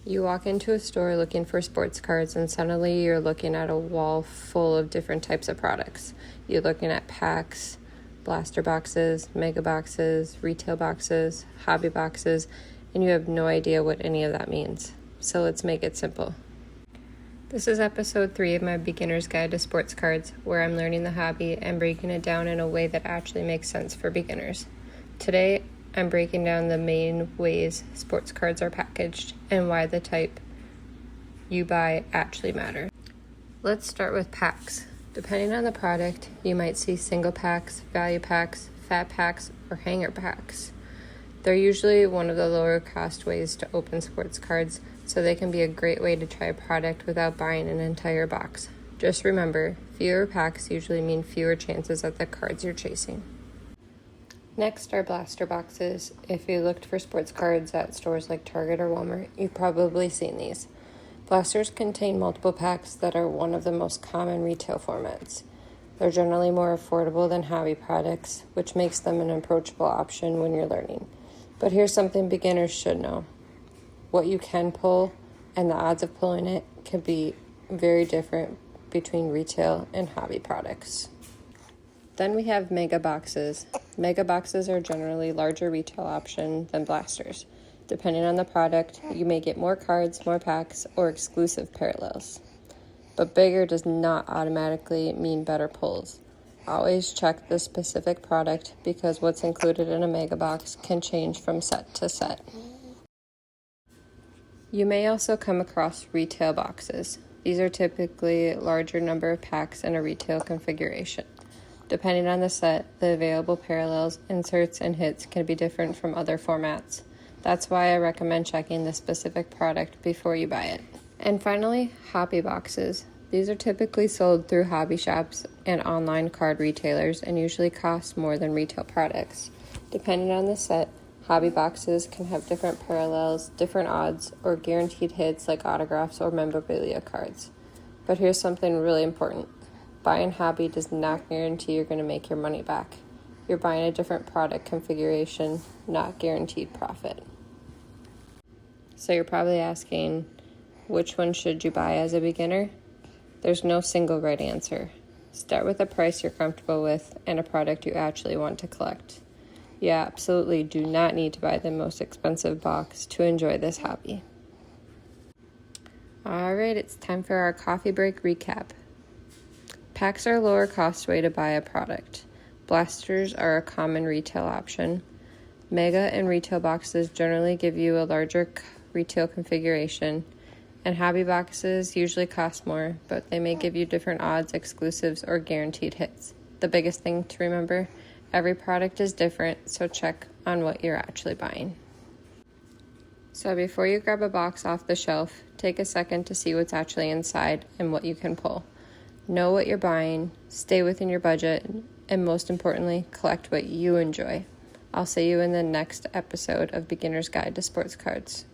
You walk into a store looking for sports cards, and suddenly you're looking at a wall full of different types of products. You're looking at packs, blaster boxes, mega boxes, retail boxes, hobby boxes, and you have no idea what any of that means. So let's make it simple. This is episode 3 of my beginner's guide to sports cards, where I'm learning the hobby and breaking it down in a way that actually makes sense for beginners. Today, I'm breaking down the main ways sports cards are packaged and why the type you buy actually matter. Let's start with packs. Depending on the product, you might see single packs, value packs, fat packs, or hanger packs. They're usually one of the lower cost ways to open sports cards, so they can be a great way to try a product without buying an entire box. Just remember, fewer packs usually mean fewer chances at the cards you're chasing. Next are blaster boxes. If you looked for sports cards at stores like Target or Walmart, you've probably seen these. Blasters contain multiple packs that are one of the most common retail formats. They're generally more affordable than hobby products, which makes them an approachable option when you're learning. But here's something beginners should know. What you can pull and the odds of pulling it can be very different between retail and hobby products. Then we have mega boxes. Mega boxes are generally larger retail option than blasters. Depending on the product, you may get more cards, more packs, or exclusive parallels. But bigger does not automatically mean better pulls. Always check the specific product because what's included in a mega box can change from set to set. You may also come across retail boxes. These are typically a larger number of packs in a retail configuration. Depending on the set, the available parallels, inserts, and hits can be different from other formats. That's why I recommend checking the specific product before you buy it. And finally, hobby boxes. These are typically sold through hobby shops and online card retailers and usually cost more than retail products. Depending on the set, hobby boxes can have different parallels, different odds, or guaranteed hits like autographs or memorabilia cards. But here's something really important. Buying hobby does not guarantee you're going to make your money back. You're buying a different product configuration, not guaranteed profit. So you're probably asking, which one should you buy as a beginner? There's no single right answer. Start with a price you're comfortable with and a product you actually want to collect. You absolutely do not need to buy the most expensive box to enjoy this hobby. Alright, it's time for our coffee break recap. Packs are a lower cost way to buy a product. Blasters are a common retail option. Mega and retail boxes generally give you a larger retail configuration, and hobby boxes usually cost more, but they may give you different odds, exclusives, or guaranteed hits. The biggest thing to remember, every product is different, so check on what you're actually buying. So before you grab a box off the shelf, take a second to see what's actually inside and what you can pull. Know what you're buying, stay within your budget, and most importantly, collect what you enjoy. I'll see you in the next episode of Beginner's Guide to Sports Cards.